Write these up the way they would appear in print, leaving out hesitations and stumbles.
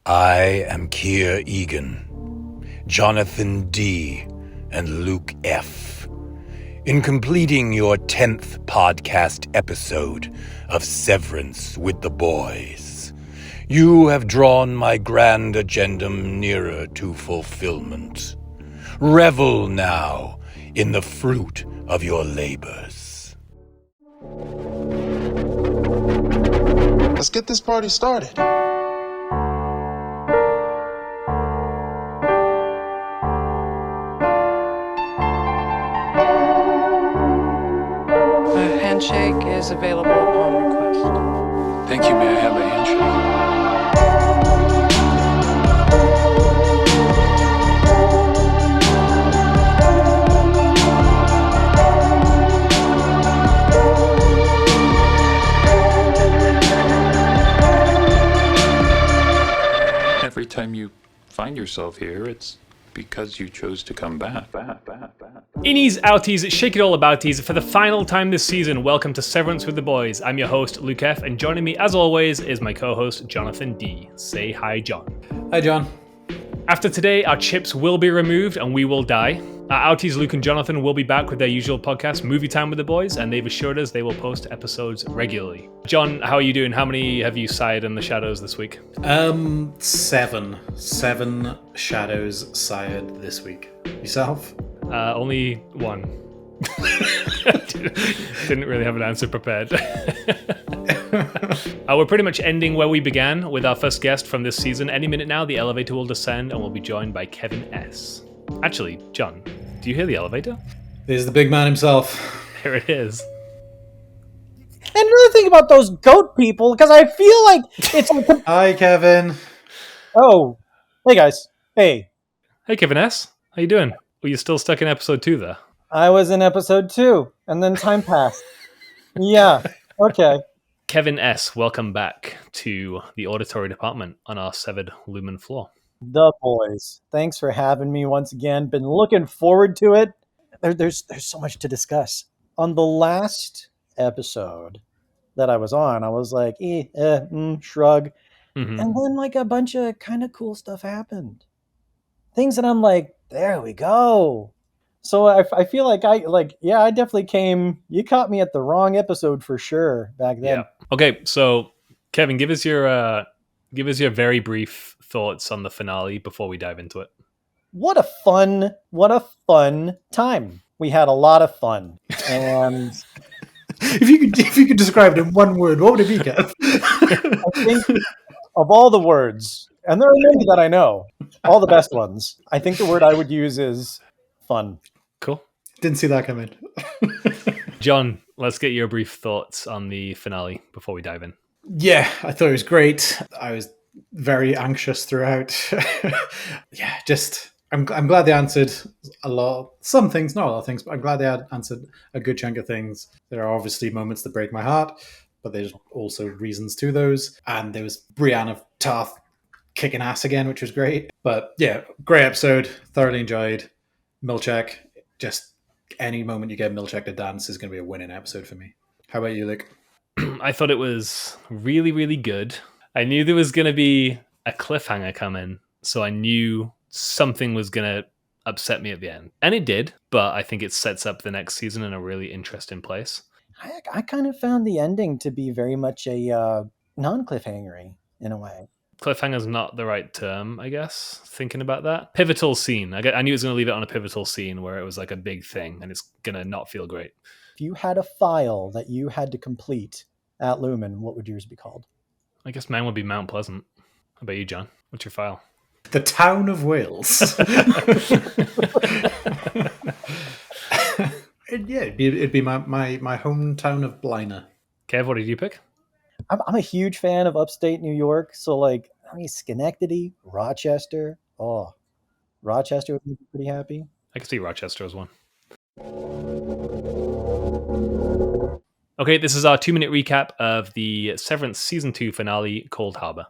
I am Kier Eagan, Jonathan D., and Luke F. In completing your 10th podcast episode of Severance with the boys, you have drawn my grand agendum nearer to fulfillment. Revel now in the fruit of your labors. Let's get this party started. Handshake is available upon request. Thank you. May I have a handshake? Every time you find yourself here, it's because you chose to come back. Innies, outies, shake it all abouties. For the final time this season, welcome to Severance with the Boys. I'm your host, Luke F., and joining me, as always, is my co-host, Jonathan D. Say hi, John. Hi, John. After today, our chips will be removed and we will die. Our outies, Luke and Jonathan, will be back with their usual podcast, Movie Time with the Boys, and they've assured us they will post episodes regularly. John, how are you doing? How many have you sired in the shadows this week? 7. 7 shadows sired this week. Yourself? Only one. Didn't really have an answer prepared. We're pretty much ending where we began with our first guest from this season. Any minute now, the elevator will descend and we'll be joined by Kevin S. Actually, John, do you hear the elevator? There's the big man himself. Here it is. And another thing about those goat people, because I feel like it's like... Hi, Kevin. Oh, hey guys. Hey. Hey, Kevin S. How you doing? Were you still stuck in episode 2 there? I was in episode 2, and then time passed. Yeah, okay. Kevin S., welcome back to the auditory department on our severed lumen floor. The boys. Thanks for having me once again. Been looking forward to it. There's so much to discuss. On the last episode that I was on, I was like, shrug. Mm-hmm. And then like a bunch of kind of cool stuff happened. Things that I'm like, there we go. So I feel like I definitely came. You caught me at the wrong episode for sure back then. Yeah. Okay, so Kevin, give us your very brief thoughts on the finale before we dive into it. What a fun time. We had a lot of fun. And If you could describe it in one word, what would it be, Kev? I think of all the words, and there are many that I know, all the best ones, I think the word I would use is fun. Cool. Didn't see that coming. John, let's get your brief thoughts on the finale before we dive in. Yeah, I thought it was great. I was very anxious throughout. I'm glad they answered some things, not a lot of things, but I'm glad they had answered a good chunk of things. There are obviously moments that break my heart, but there's also reasons to those. And there was Brienne of Tarth kicking ass again, which was great. But yeah, great episode. Thoroughly enjoyed. Milchek, just any moment you get Milchek to dance is going to be a winning episode for me. How about you, Luke? I thought it was really, really good. I knew there was going to be a cliffhanger coming, so I knew something was going to upset me at the end. And it did, but I think it sets up the next season in a really interesting place. I kind of found the ending to be very much a non-cliffhangery in a way. Cliffhanger's not the right term, I guess, thinking about that. Pivotal scene. I knew it was going to leave it on a pivotal scene where it was like a big thing, and it's going to not feel great. If you had a file that you had to complete at Lumen, what would yours be called? I guess mine would be Mount Pleasant. How about you, John? What's your file? The town of Wales. It'd be my hometown of Blaina. Kev, what did you pick? I'm a huge fan of upstate New York, so like, Schenectady, Rochester. Oh, Rochester would be pretty happy. I could see Rochester as one. Okay, this is our 2-minute recap of the Severance Season 2 finale, Cold Harbor.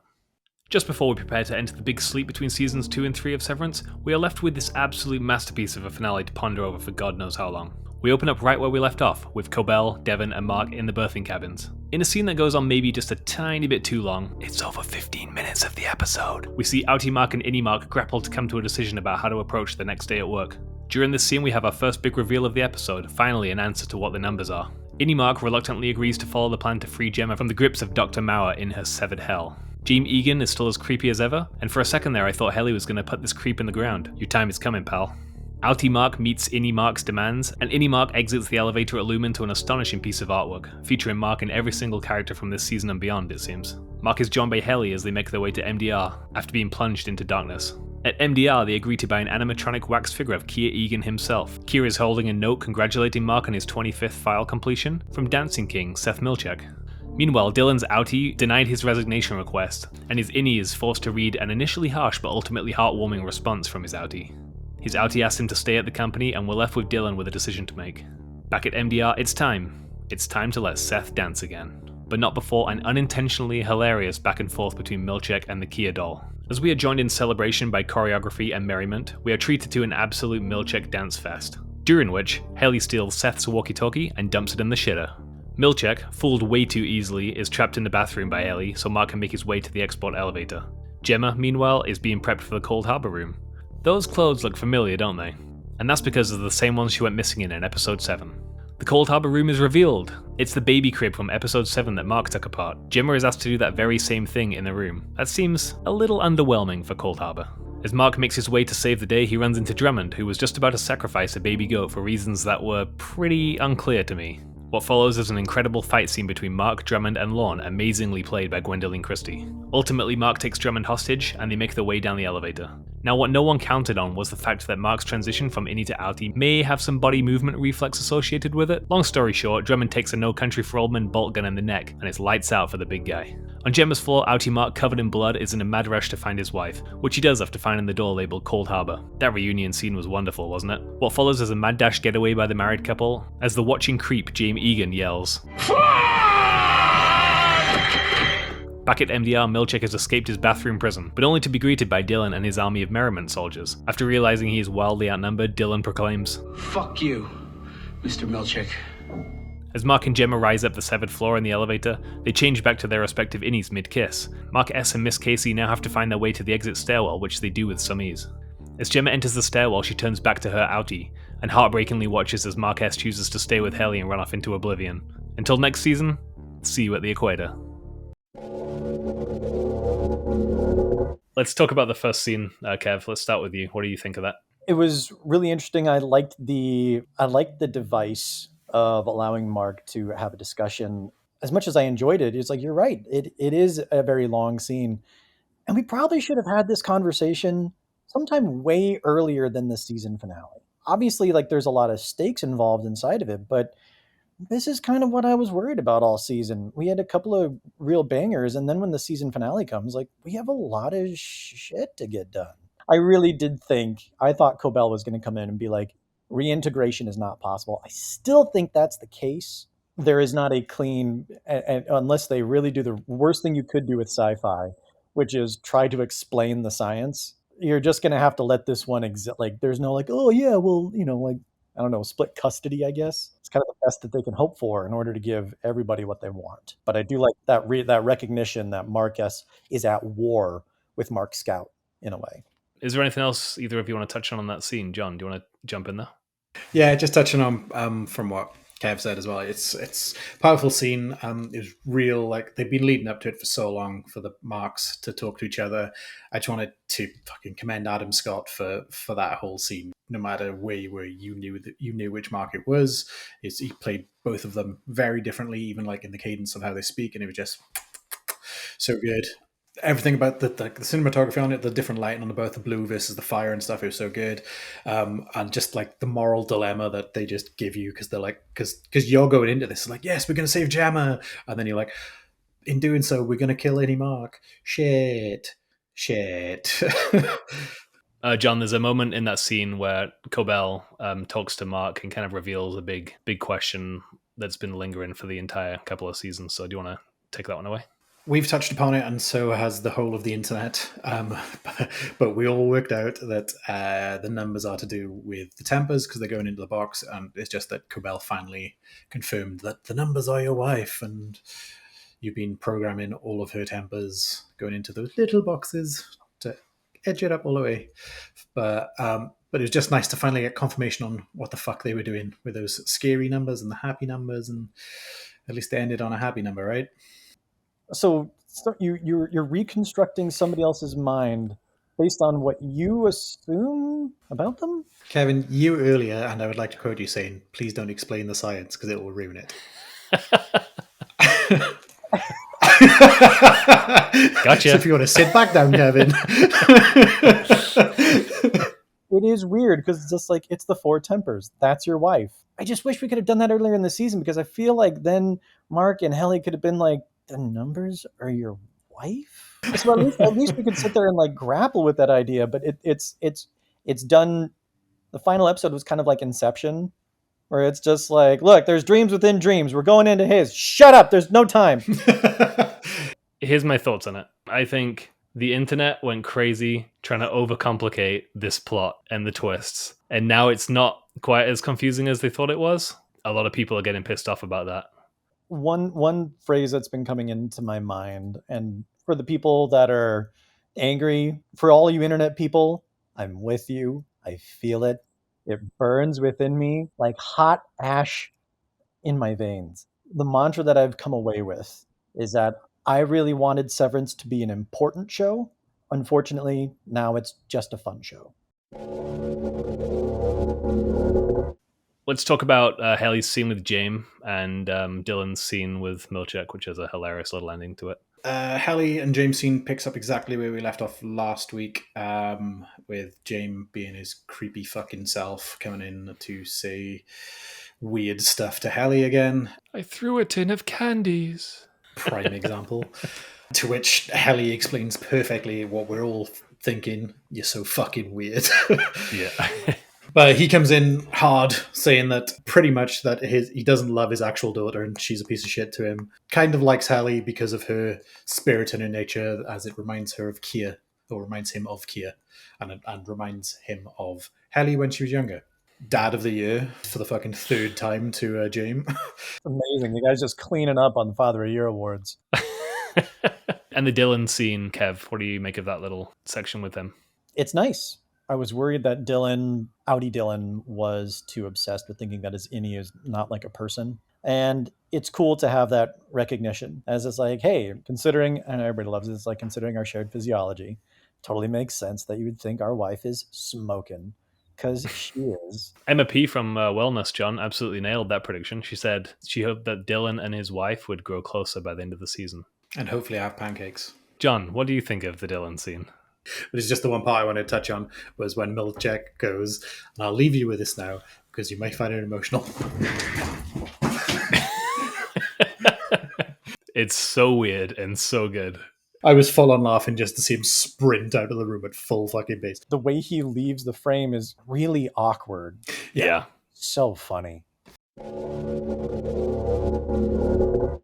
Just before we prepare to enter the big sleep between Seasons 2 and 3 of Severance, we are left with this absolute masterpiece of a finale to ponder over for God knows how long. We open up right where we left off, with Cobell, Devon, and Mark in the berthing cabins. In a scene that goes on maybe just a tiny bit too long, it's over 15 minutes of the episode, we see Outie Mark and Innie Mark grapple to come to a decision about how to approach the next day at work. During this scene we have our first big reveal of the episode, finally an answer to what the numbers are. Innie Mark reluctantly agrees to follow the plan to free Jame from the grips of Dr. Mauer in her severed hell. Jame Eagan is still as creepy as ever, and for a second there I thought Heli was going to put this creep in the ground. Your time is coming, pal. Outie Mark meets Innie Mark's demands, and Innie Mark exits the elevator at Lumen to an astonishing piece of artwork, featuring Mark in every single character from this season and beyond, it seems. Mark is joined by Heli as they make their way to MDR, after being plunged into darkness. At MDR, they agree to buy an animatronic wax figure of Kier Eagan himself. Kier is holding a note congratulating Mark on his 25th file completion from Dancing King Seth Milchek. Meanwhile, Dylan's Outie denied his resignation request, and his Innie is forced to read an initially harsh but ultimately heartwarming response from his Outie. His Outie asks him to stay at the company, and we're left with Dylan with a decision to make. Back at MDR, it's time. It's time to let Seth dance again. But not before an unintentionally hilarious back and forth between Milchek and the Kier doll. As we are joined in celebration by choreography and merriment, we are treated to an absolute Milchek dance fest, during which Heli steals Seth's walkie-talkie and dumps it in the shitter. Milchek, fooled way too easily, is trapped in the bathroom by Heli so Mark can make his way to the export elevator. Jame, meanwhile, is being prepped for the Cold Harbor room. Those clothes look familiar, don't they? And that's because they're the same ones she went missing in episode 7. The Cold Harbor room is revealed. It's the baby crib from episode 7 that Mark took apart. Jame is asked to do that very same thing in the room. That seems a little underwhelming for Cold Harbor. As Mark makes his way to save the day, he runs into Drummond, who was just about to sacrifice a baby goat for reasons that were pretty unclear to me. What follows is an incredible fight scene between Mark, Drummond, and Lorne, amazingly played by Gwendolyn Christie. Ultimately, Mark takes Drummond hostage, and they make their way down the elevator. Now, what no one counted on was the fact that Mark's transition from Innie to Outie may have some body movement reflex associated with it. Long story short, Drummond takes a No Country for Old Men bolt gun in the neck, and it's lights out for the big guy. On Jame's floor, Outie Mark, covered in blood, is in a mad rush to find his wife, which he does after finding the door labelled Cold Harbor. That reunion scene was wonderful, wasn't it? What follows is a mad dash getaway by the married couple, as the watching creep Jame Eagan yells, Back at MDR, Milchek has escaped his bathroom prison, but only to be greeted by Dylan and his army of merriment soldiers. After realizing he is wildly outnumbered, Dylan proclaims, "Fuck you, Mr. Milchek." As Mark and Jame rise up the severed floor in the elevator, they change back to their respective innies mid-kiss. Mark S. and Miss Casey now have to find their way to the exit stairwell, which they do with some ease. As Jame enters the stairwell, she turns back to her Outie, and heartbreakingly watches as Mark S. chooses to stay with Heli and run off into oblivion. Until next season, see you at the equator. Let's talk about the first scene, Kev. Let's start with you. What do you think of that? It was really interesting. I liked the device of allowing Mark to have a discussion. As much as I enjoyed it, it's like, you're right. It is a very long scene. And we probably should have had this conversation sometime way earlier than the season finale. Obviously, like, there's a lot of stakes involved inside of it, but this is kind of what I was worried about all season. We had a couple of real bangers, and then when the season finale comes, like, we have a lot of shit to get done. I really did I thought Cobell was going to come in and be like, reintegration is not possible. I still think that's the case. There is not a clean, unless they really do the worst thing you could do with sci-fi, which is try to explain the science. You're just going to have to let this one exist. Like, there's no like, oh yeah, well, like, I don't know, split custody, I guess. It's kind of the best that they can hope for in order to give everybody what they want. But I do like that recognition that Mark S. is at war with Mark Scout in a way. Is there anything else either of you want to touch on that scene? John, do you want to jump in there? Yeah, just touching on from what Kev said as well. It's a powerful scene. It was real. Like, they've been leading up to it for so long for the Marks to talk to each other. I just wanted to fucking commend Adam Scott for that whole scene. No matter where you were, you knew which Mark it was. He played both of them very differently, even like in the cadence of how they speak, and it was just so good. Everything about the cinematography on it, the different lighting on both the blue versus the fire and stuff, it was so good. And just like the moral dilemma that they just give you, because they're like, because you're going into this like, yes, we're going to save Jame, and then you're like, in doing so, we're going to kill Innie Mark. Shit. John, there's a moment in that scene where Cobell talks to Mark and kind of reveals a big question that's been lingering for the entire couple of seasons. So do you want to take that one away? We've touched upon it, and so has the whole of the internet. But we all worked out that the numbers are to do with the tempers, because they're going into the box, and it's just that Cobell finally confirmed that the numbers are your wife, and you've been programming all of her tempers going into those little boxes to edge it up all the way. But it was just nice to finally get confirmation on what the fuck they were doing with those scary numbers and the happy numbers, and at least they ended on a happy number, right? So you're reconstructing somebody else's mind based on what you assume about them? Kevin, you earlier, and I would like to quote you saying, please don't explain the science because it will ruin it. Gotcha. So if you want to sit back down, Kevin. It is weird because it's just like, it's the four tempers. That's your wife. I just wish we could have done that earlier in the season, because I feel like then Mark and Heli could have been like, the numbers are your wife? So at least we could sit there and like grapple with that idea. But it's done. The final episode was kind of like Inception, where it's just like, look, there's dreams within dreams. We're going into his. Shut up. There's no time. Here's my thoughts on it. I think the internet went crazy trying to overcomplicate this plot and the twists. And now it's not quite as confusing as they thought it was. A lot of people are getting pissed off about that. One phrase that's been coming into my mind, and for the people that are angry, for all you internet people, I'm with you. I feel it. It burns within me like hot ash in my veins. The mantra that I've come away with is that I really wanted Severance to be an important show. Unfortunately, now it's just a fun show. Let's talk about Heli's scene with Jame and Dylan's scene with Milchek, which has a hilarious little ending to it. Heli and James scene picks up exactly where we left off last week, with Jame being his creepy fucking self, coming in to say weird stuff to Heli again. I threw a tin of candies. Prime example. To which Heli explains perfectly what we're all thinking. You're so fucking weird. Yeah. But he comes in hard, saying that pretty much that he doesn't love his actual daughter and she's a piece of shit to him. Kind of likes Heli because of her spirit and her nature, as it reminds her of Kier, or reminds him of Kier, and reminds him of Heli when she was younger. Dad of the Year for the fucking third time to Jame. Amazing. You guys just cleaning up on the Father of the Year awards. And the Dylan scene, Kev, what do you make of that little section with him? It's nice. I was worried that Audi Dylan, was too obsessed with thinking that his innie is not like a person. And it's cool to have that recognition, as it's like, hey, considering, and everybody loves it, it's like considering our shared physiology, totally makes sense that you would think our wife is smoking, because she is. Emma P. from Wellness, John, absolutely nailed that prediction. She said she hoped that Dylan and his wife would grow closer by the end of the season. And hopefully have pancakes. John, what do you think of the Dylan scene? But it's just the one part I want to touch on was when Milchek goes, and I'll leave you with this now because you might find it emotional. It's so weird and so good. I was full on laughing just to see him sprint out of the room at full fucking pace. The way he leaves the frame is really awkward. Yeah. So funny.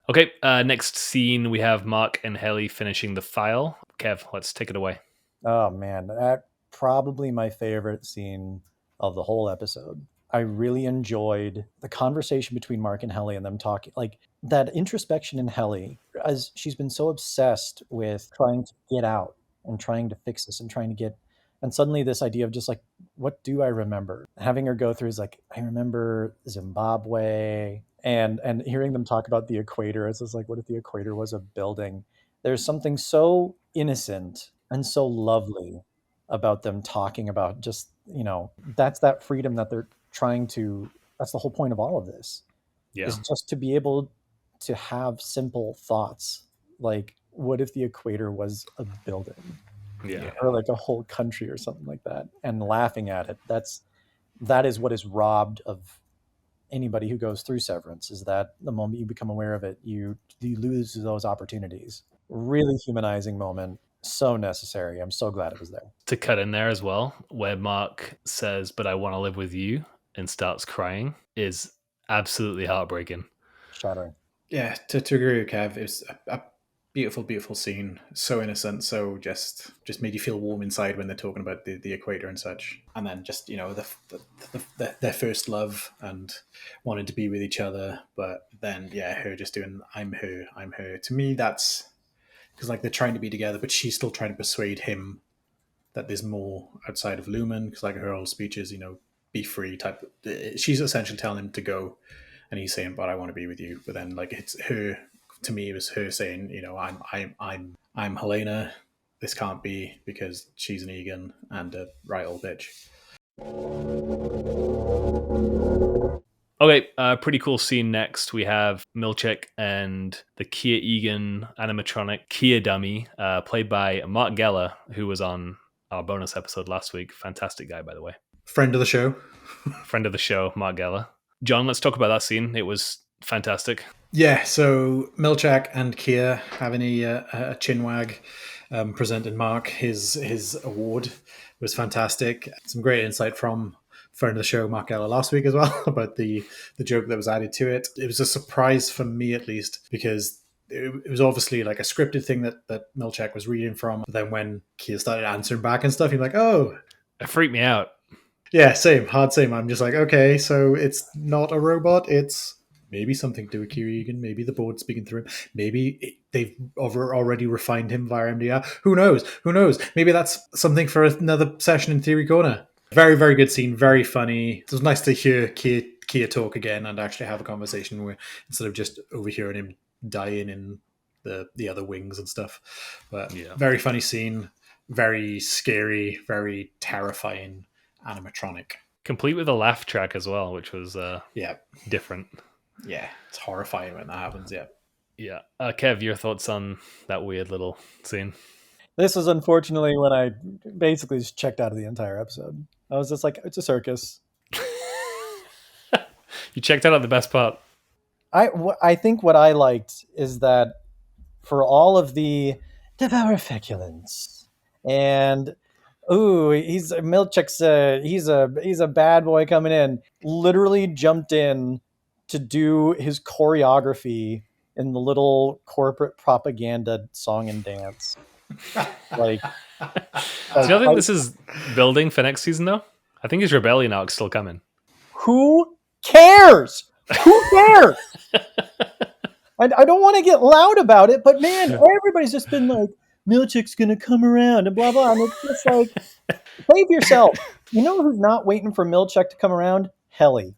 Okay, next scene, we have Mark and Heli finishing the file. Kev, let's take it away. Oh man, that probably my favorite scene of the whole episode. I really enjoyed the conversation between Mark and Heli and them talking, like that introspection in Heli, as she's been so obsessed with trying to get out and trying to fix this and trying to get, and suddenly this idea of just like, what do I remember? Having her go through is like, I remember Zimbabwe, and hearing them talk about the equator, it's just like, what if the equator was a building? There's something so innocent and so lovely about them talking about just, that's that freedom that they're trying to, that's the whole point of all of this. Yeah. Is just to be able to have simple thoughts like, what if the equator was a building? Yeah. Or like a whole country or something like that, and laughing at it. That is what is robbed of anybody who goes through Severance, is that the moment you become aware of it, you lose those opportunities. Really humanizing moment. So necessary. I'm so glad it was there. To cut in there as well, where Mark says, but I want to live with you, and starts crying, is absolutely heartbreaking. Shattering. Yeah, to agree with Kev, it was a beautiful scene. So innocent, so just made you feel warm inside when they're talking about the equator and such. And then just, you know, their first love and wanting to be with each other. But then, yeah, her just doing, I'm her. To me, that's because like they're trying to be together, but she's still trying to persuade him that there's more outside of Lumen. Because like her whole speech is, you know, be free type. She's essentially telling him to go, and he's saying, "But I want to be with you." But then, like, it's her. To me, it was her saying, "You know, I'm Helena. This can't be because she's an Eagan and a right old bitch." Okay, pretty cool scene next. We have Milchek and the Kier Eagan animatronic Kier dummy, played by Marc Geller, who was on our bonus episode last week. Fantastic guy, by the way. Friend of the show. Friend of the show, Marc Geller. John, let's talk about that scene. It was fantastic. Yeah, so Milchek and Kier having a chinwag, presenting Mark his award was fantastic. Some great insight from friend of the show, Marc Geller, last week as well about the joke that was added to it. It was a surprise for me, at least, because it was obviously like a scripted thing that Milchek was reading from. But then when Kier started answering back and stuff, you're like, oh. It freaked me out. Yeah, same. I'm just like, okay, so it's not a robot, it's maybe something to do with Kier Eagan, maybe the board speaking through him, maybe they've already refined him via MDR. Who knows? Maybe that's something for another session in Theory Corner. Very, very good scene, very funny. It was nice to hear Kier talk again and actually have a conversation where instead of just overhearing him dying in the other wings and stuff. But yeah, very funny scene, very scary, very terrifying animatronic. Complete with a laugh track as well, which was different. Yeah, it's horrifying when that happens, yeah. Yeah. Kev, your thoughts on that weird little scene? This is unfortunately when I basically just checked out of the entire episode. I was just like, it's a circus. You checked out on the best part. I think what I liked is that for all of the devour feculence and he's Milchek's he's a bad boy coming in, literally jumped in to do his choreography in the little corporate propaganda song and dance. Like, do you not think this is building for next season though? I think his rebellion arc's still coming. Who cares? Who cares? I don't want to get loud about it, but man, everybody's just been like, Milchek's gonna come around and blah blah, and it's just like, save yourself. You know who's not waiting for Milchek to come around? Heli.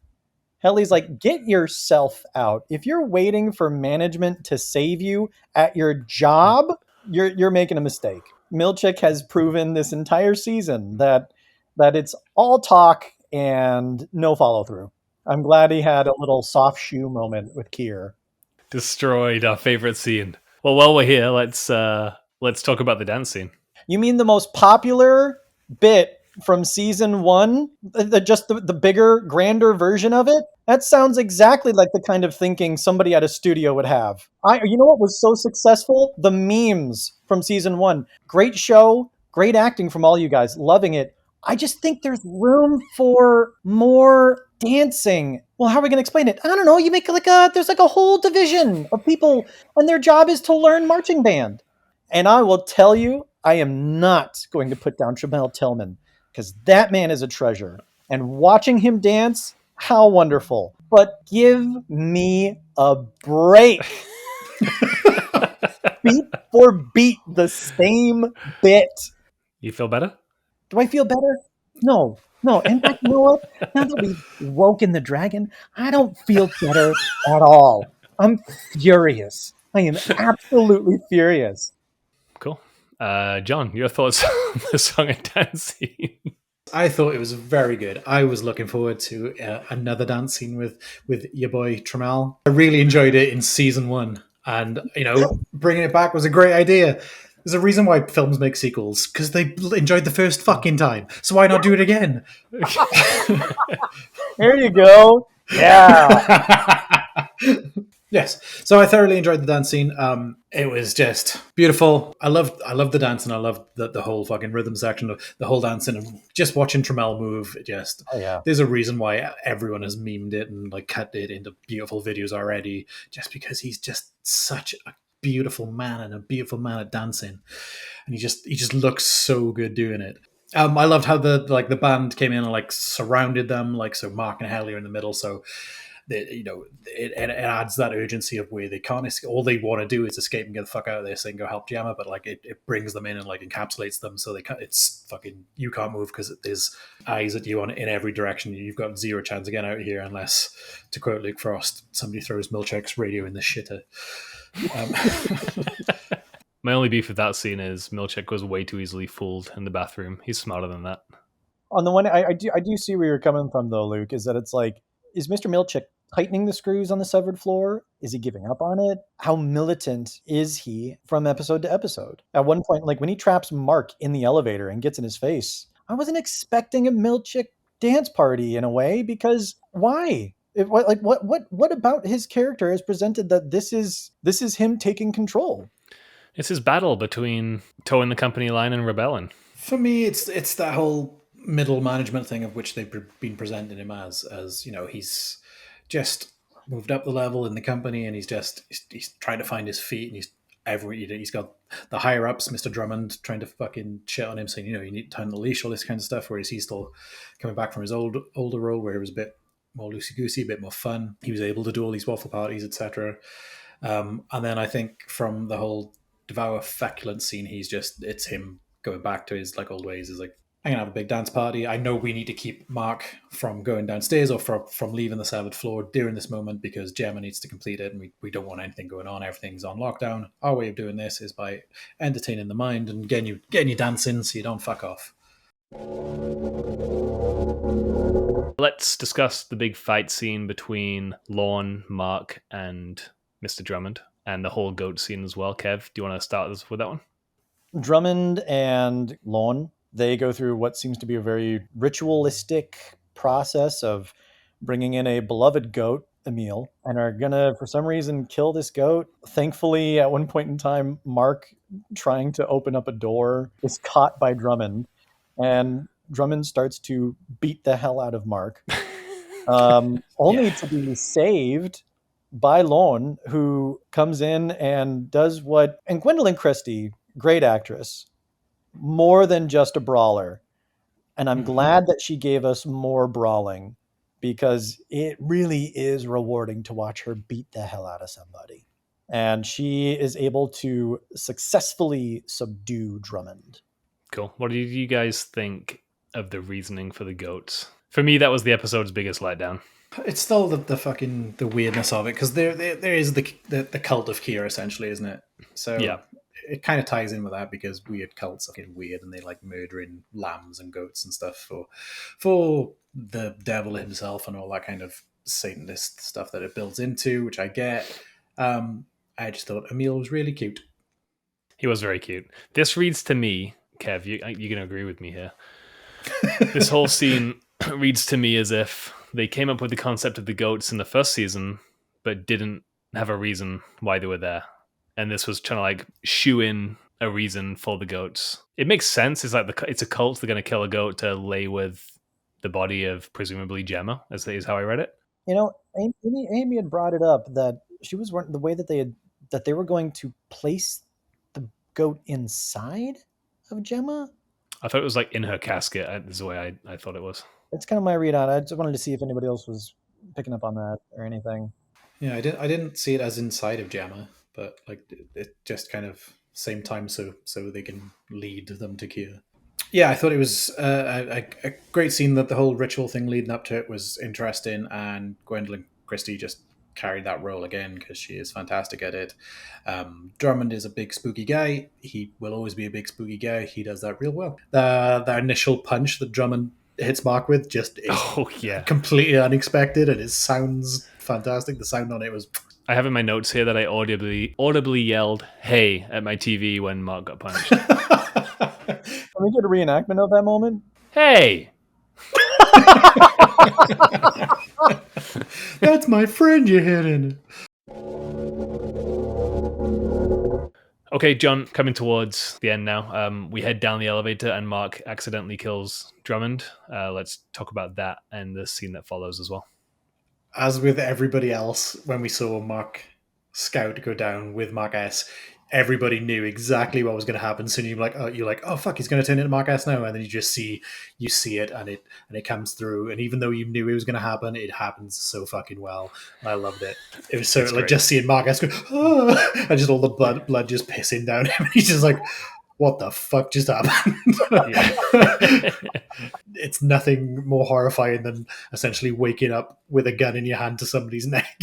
Heli's like, get yourself out. If you're waiting for management to save you at your job, you're making a mistake. Milchek has proven this entire season that it's all talk and no follow through. I'm glad he had a little soft shoe moment with Kier. Destroyed our favorite scene. Well, while we're here, let's talk about the dance scene. You mean the most popular bit from season 1? The bigger, grander version of it? That sounds exactly like the kind of thinking somebody at a studio would have. You know what was so successful? The memes from season 1. Great show, great acting from all you guys, loving it. I just think there's room for more dancing. Well, how are we going to explain it? I don't know. You make there's like a whole division of people and their job is to learn marching band. And I will tell you, I am not going to put down Jamel Tillman because that man is a treasure. And watching him dance, how wonderful. But give me a break. Beat for beat, the same bit. You feel better? Do I feel better? No. In fact, you know what? Now that we've woken the dragon, I don't feel better at all. I'm furious. I am absolutely furious. Cool. John, your thoughts on the song and dance scene? I thought it was very good. I was looking forward to another dance scene with your boy Trammell. I really enjoyed it in season 1. And, bringing it back was a great idea. There's a reason why films make sequels, because they enjoyed the first fucking time. So why not do it again? There you go. Yeah. Yes. So I thoroughly enjoyed the dance scene. It was just beautiful. I loved the dance, and I loved the whole fucking rhythm section of the whole dancing, and just watching Trammell move. There's a reason why everyone has memed it and like cut it into beautiful videos already, just because he's just such a beautiful man and a beautiful man at dancing, and he just looks so good doing it. I loved how the band came in and like surrounded them, like so Mark and Heli are in the middle, so it adds that urgency of where they can't escape. All they want to do is escape and get the fuck out of this and go help Jame, but like it brings them in and like encapsulates them, so they can't. It's fucking you can't move because there's eyes at you in every direction. You've got zero chance of getting out of here unless, to quote Luke Frost, somebody throws Milchek's radio in the shitter. My only beef with that scene is Milchek was way too easily fooled in the bathroom. He's smarter than that. On the one, I do see where you're coming from, though, Luke, is that it's like, is Mr. Milchek tightening the screws on the severed floor? Is he giving up on it? How militant is he from episode to episode? At one point, like when he traps Mark in the elevator and gets in his face, I wasn't expecting a Milchek dance party in a way, because why? What about his character is presented that this is him taking control? It's his battle between towing the company line and rebelling. For me, it's that whole middle management thing of which they've been presenting him as he's just moved up the level in the company, and he's trying to find his feet, and he's got the higher ups, Mr. Drummond, trying to fucking shit on him, saying, you need to turn the leash, all this kind of stuff, whereas he's still coming back from his older role where it was a bit more loosey-goosey, a bit more fun. He was able to do all these waffle parties, etc. And then I think from the whole Devour Feculent scene, it's him going back to his like old ways. Is like, I'm gonna have a big dance party. I know we need to keep Mark from going downstairs or from leaving the severed floor during this moment because Jame needs to complete it, and we don't want anything going on. Everything's on lockdown. Our way of doing this is by entertaining the mind and getting you dancing so you don't fuck off. Let's discuss the big fight scene between Lorne, Mark, and Mr. Drummond, and the whole goat scene as well. Kev, do you want to start us with that one? Drummond and Lorne, they go through what seems to be a very ritualistic process of bringing in a beloved goat, Emil, and are gonna, for some reason, kill this goat. Thankfully, at one point in time, Mark, trying to open up a door, is caught by Drummond, and Drummond starts to beat the hell out of Mark, only to be saved by Lorne, who comes in and does what... And Gwendolyn Christie, great actress, more than just a brawler. And I'm glad that she gave us more brawling, because it really is rewarding to watch her beat the hell out of somebody. And she is able to successfully subdue Drummond. Cool. What did you guys think of the reasoning for the goats? For me, that was the episode's biggest letdown. It's still the weirdness of it, because there is the cult of Kier, essentially, isn't it? So yeah, it kind of ties in with that, because weird cults are fucking weird, and they like murdering lambs and goats and stuff for the devil himself and all that kind of Satanist stuff that it builds into, which I get. I just thought Emil was really cute. He was very cute. This reads to me, Kev, you're going to agree with me here. This whole scene reads to me as if they came up with the concept of the goats in the first season, but didn't have a reason why they were there. And this was trying to like shoe in a reason for the goats. It makes sense. It's like it's a cult. They're going to kill a goat to lay with the body of presumably Jame, is how I read it. Amy had brought it up that she was the way that they were going to place the goat inside of Jame. I thought it was like in her casket. This is the way I thought it was. It's kind of my read on it. I just wanted to see if anybody else was picking up on that or anything. Yeah, I didn't see it as inside of Jame, but like it just kind of same time so they can lead them to Kier. Yeah, I thought it was a great scene. That the whole ritual thing leading up to it was interesting, and Gwendolyn Christie just carried that role again because she is fantastic at it. Drummond is a big spooky guy. He will always be a big spooky guy. He does that real well. The initial punch that Drummond hits Mark with just is completely unexpected, and it sounds fantastic. The sound on it was... I have in my notes here that I audibly yelled "Hey" at my TV when Mark got punched. Can we get a reenactment of that moment? Hey! That's my friend you're hitting. Okay, John, coming towards the end now. We head down the elevator and Mark accidentally kills Drummond. Let's talk about that and the scene that follows as well. As with everybody else, when we saw Mark scout go down with Mark S, everybody knew exactly what was going to happen. So you're like, oh fuck, he's going to turn into Mark S now, and then you see it, and it comes through. And even though you knew it was going to happen, it happens so fucking well. And I loved it. It was so It's like great. just seeing Mark S go, oh, and just all the blood just pissing down him. He's just like, what the fuck just happened? It's nothing more horrifying than essentially waking up with a gun in your hand to somebody's neck.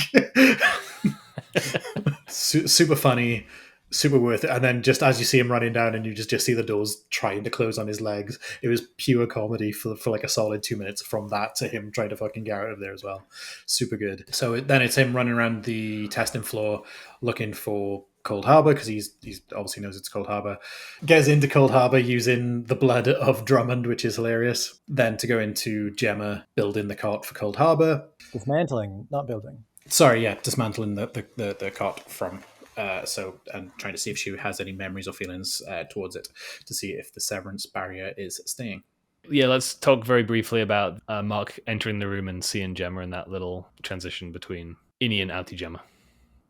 Super funny, super worth it. And then just as you see him running down and you just see the doors trying to close on his legs, it was pure comedy for like a solid 2 minutes from that to him trying to fucking get out of there as well. Super good. So then it's him running around the testing floor looking for Cold Harbor, because he's obviously knows it's Cold Harbor. Gets into Cold Harbor using the blood of Drummond, which is hilarious. Then to go into Jame building the cart for Cold Harbor. Dismantling, not building. Sorry, yeah, dismantling the cart from and trying to see if she has any memories or feelings towards it, to see if the severance barrier is staying. Yeah, let's talk very briefly about Mark entering the room and seeing Gemma and that little transition between Ini and Auntie Gemma.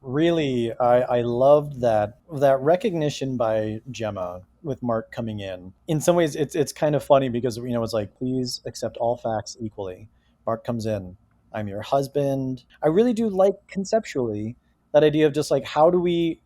Really, I loved that recognition by Gemma with Mark coming in. In some ways, it's kind of funny because, it's like, please accept all facts equally. Mark comes in, I'm your husband. I really do like conceptually that idea of just like, how do we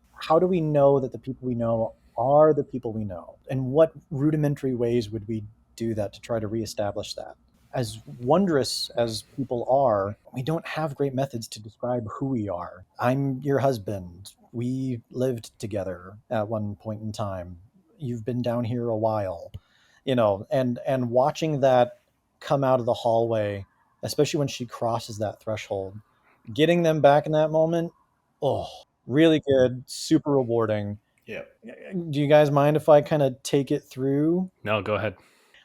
know that the people we know are the people we know? And what rudimentary ways would we do that to try to reestablish that? As wondrous as people are, we don't have great methods to describe who we are. I'm your husband. We lived together at one point in time. You've been down here a while, and watching that come out of the hallway, especially when she crosses that threshold, getting them back in that moment, really good, super rewarding. Yeah. Do you guys mind if I kind of take it through? No, go ahead.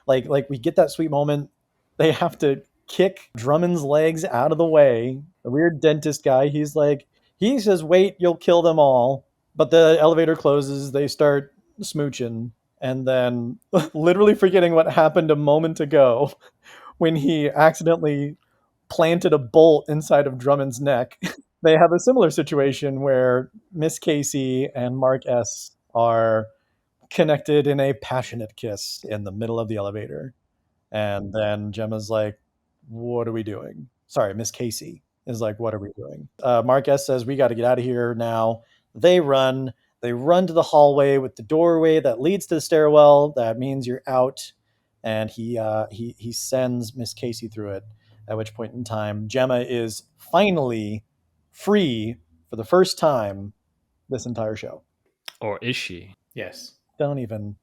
Like we get that sweet moment. They have to kick Drummond's legs out of the way. The weird dentist guy, he says, wait, you'll kill them all. But the elevator closes, they start smooching. And then literally forgetting what happened a moment ago when he accidentally planted a bolt inside of Drummond's neck. They have a similar situation where Miss Casey and Mark S. are connected in a passionate kiss in the middle of the elevator. And then Gemma's like, what are we doing? Sorry, Miss Casey is like, what are we doing? Mark S. says, we got to get out of here now. They run to the hallway with the doorway that leads to the stairwell. That means you're out. And he sends Miss Casey through it, at which point in time, Gemma is finally free for the first time this entire show. Or is she? Yes. Don't even...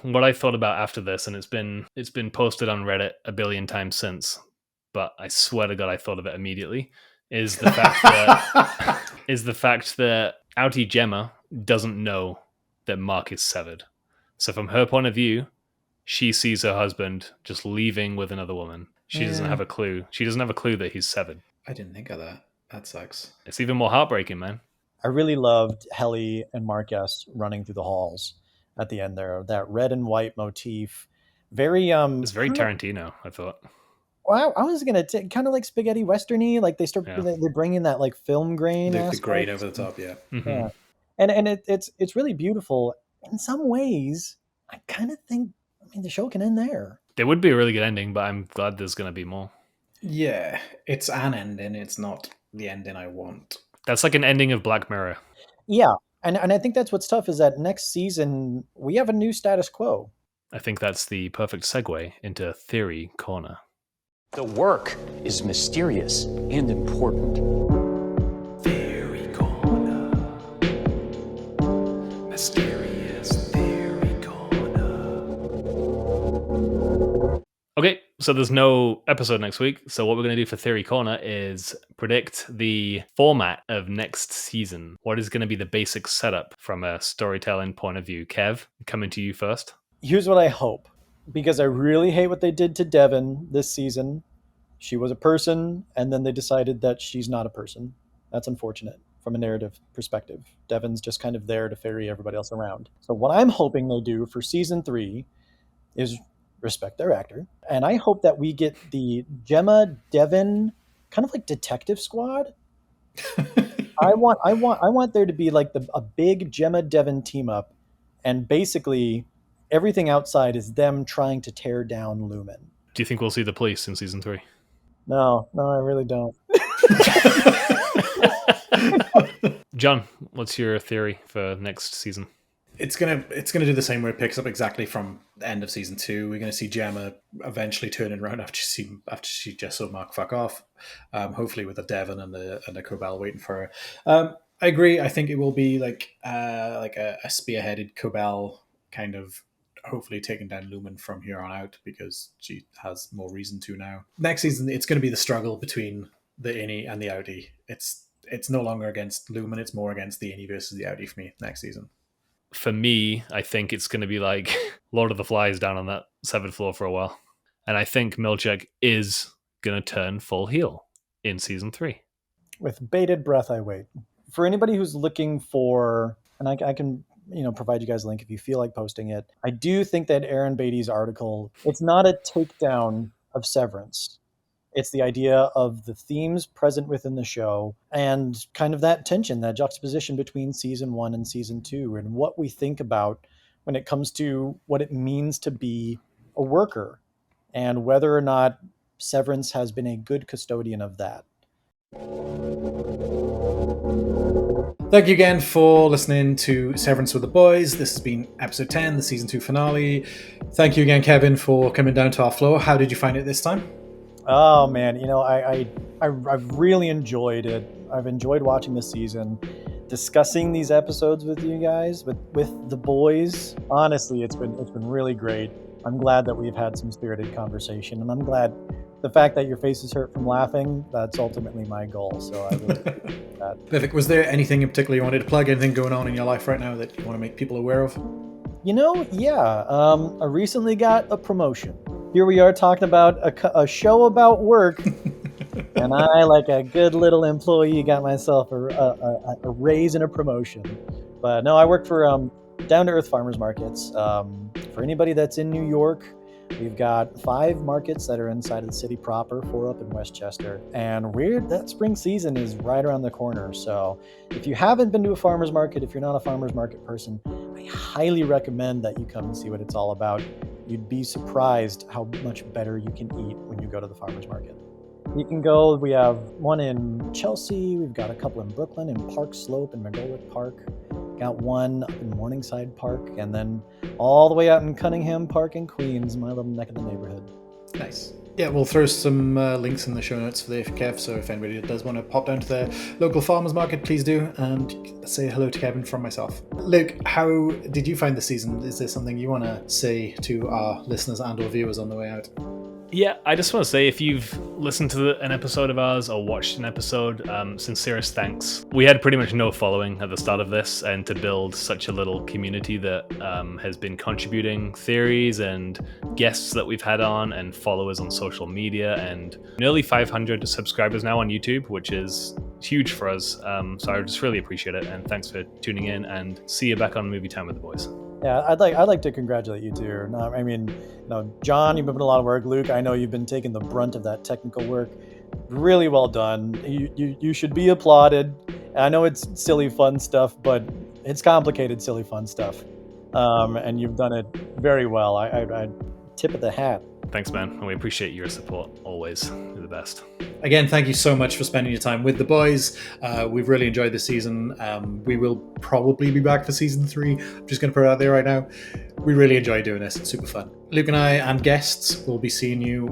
What I thought about after this, and it's been posted on Reddit a billion times since, but I swear to God I thought of it immediately, is the fact that Auntie Gemma doesn't know that Mark is severed. So from her point of view, she sees her husband just leaving with another woman. She doesn't have a clue. She doesn't have a clue that he's severed. I didn't think of that. That sucks. It's even more heartbreaking, man. I really loved Heli and Mark S. running through the halls at the end there. That red and white motif. It's very Tarantino, I thought. Well, I was going to kind of like spaghetti westerny. Like they bring in that like film grain. The grain over the top, yeah. Mm-hmm. Yeah. And it's really beautiful. In some ways, I kind of think, the show can end there. There would be a really good ending, but I'm glad there's going to be more. Yeah, it's an ending. It's not the ending I want. That's like an ending of Black Mirror. Yeah, and I think that's what's tough is that next season, we have a new status quo. I think that's the perfect segue into Theory Corner. The work is mysterious and important. Theory Corner. Mysterious Theory Corner. Okay, so there's no episode next week. So what we're going to do for Theory Corner is predict the format of next season. What is going to be the basic setup from a storytelling point of view? Kev, coming to you first. Here's what I hope, because I really hate what they did to Devin this season. She was a person, and then they decided that she's not a person. That's unfortunate from a narrative perspective. Devin's just kind of there to ferry everybody else around. So what I'm hoping they do for season 3 is respect their actor. And I hope that we get the Gemma Devin kind of like Detective Squad. I want there to be like a big Gemma Devon team up, and basically everything outside is them trying to tear down Lumen. Do you think we'll see the police in season 3? No, I really don't. John, what's your theory for next season? It's gonna do the same where it picks up exactly from the end of season 2. We're gonna see Gemma eventually turning around after she just saw Mark fuck off. Hopefully with a Devon and a Cobell waiting for her. I agree. I think it will be like a spearheaded Cobell kind of, hopefully taking down Lumen from here on out, because she has more reason to now. Next season, it's going to be the struggle between the Innie and the Outie. It's no longer against Lumen, it's more against the Innie versus the Outie for me next season. For me, I think it's going to be like Lord of the Flies down on that 7th floor for a while. And I think Milchek is going to turn full heel in season 3. With bated breath, I wait. For anybody who's looking for, and I can provide you guys a link if you feel like posting it. I do think that Aaron Beatty's article, it's not a takedown of Severance. It's the idea of the themes present within the show and kind of that tension, that juxtaposition between season 1 and season 2, and what we think about when it comes to what it means to be a worker, and whether or not Severance has been a good custodian of that. Thank you again for listening to Severance with the Boys. This has been episode 10, the season 2 finale. Thank you again, Kevin, for coming down to our floor. How did you find it this time? Oh man, I've really enjoyed it. I've enjoyed watching this season, discussing these episodes with you guys, with the boys. Honestly, it's been really great. I'm glad that we've had some spirited conversation, and I'm glad the fact that your faces hurt from laughing, that's ultimately my goal. So I really appreciate that. Perfect. Was there anything in particular you wanted to plug? Anything going on in your life right now that you want to make people aware of? I recently got a promotion. Here we are talking about a show about work, and I, like a good little employee, got myself a raise and a promotion. But no, I work for Down to Earth Farmers Markets. For anybody that's in New York, we've got 5 markets that are inside of the city proper, 4 up in Westchester. And that spring season is right around the corner. So if you haven't been to a farmer's market, if you're not a farmer's market person, I highly recommend that you come and see what it's all about. You'd be surprised how much better you can eat when you go to the farmer's market. You can go, we have one in Chelsea, we've got a couple in Brooklyn, in Park Slope and McGolick Park. Got one up in Morningside Park, and then all the way out in Cunningham Park in Queens, my little neck of the neighborhood. Nice. Yeah, we'll throw some links in the show notes for the Kev, so if anybody does want to pop down to the local farmers market, please do, and say hello to Kevin from myself. Luke, how did you find the season? Is there something you want to say to our listeners and or viewers on the way out? Yeah, I just want to say, if you've listened to an episode of ours or watched an episode, sincerest thanks. We had pretty much no following at the start of this, and to build such a little community that has been contributing theories and guests that we've had on and followers on social media, and nearly 500 subscribers now on YouTube, which is huge for us. So I just really appreciate it, and thanks for tuning in, and see you back on Movie Time with the Boys. Yeah, I'd like to congratulate you too. John, you've been doing a lot of work. Luke, I know you've been taking the brunt of that technical work. Really well done. You should be applauded. I know it's silly, fun stuff, but it's complicated, silly, fun stuff. And you've done it very well. I tip of the hat. Thanks, man. And we appreciate your support always. You're the best. Again, thank you so much for spending your time with the boys. We've really enjoyed this season. We will probably be back for season 3. I'm just going to put it out there right now. We really enjoy doing this. It's super fun. Luke and I and guests will be seeing you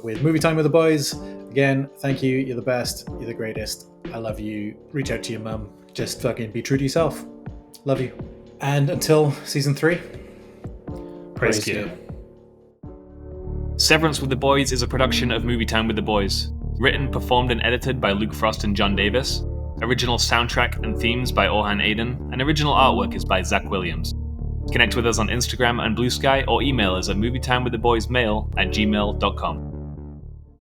with Movie Time with the Boys. Again, thank you. You're the best. You're the greatest. I love you. Reach out to your mum. Just fucking be true to yourself. Love you. And until season 3, praise Kier. Severance with the Boys is a production of Movie Time with the Boys. Written, performed, and edited by Luke Frost and John Davies. Original soundtrack and themes by Orhan Aydin. And original artwork is by Zach Williams. Connect with us on Instagram and Bluesky, or email us at movietimewiththeboysmail@gmail.com.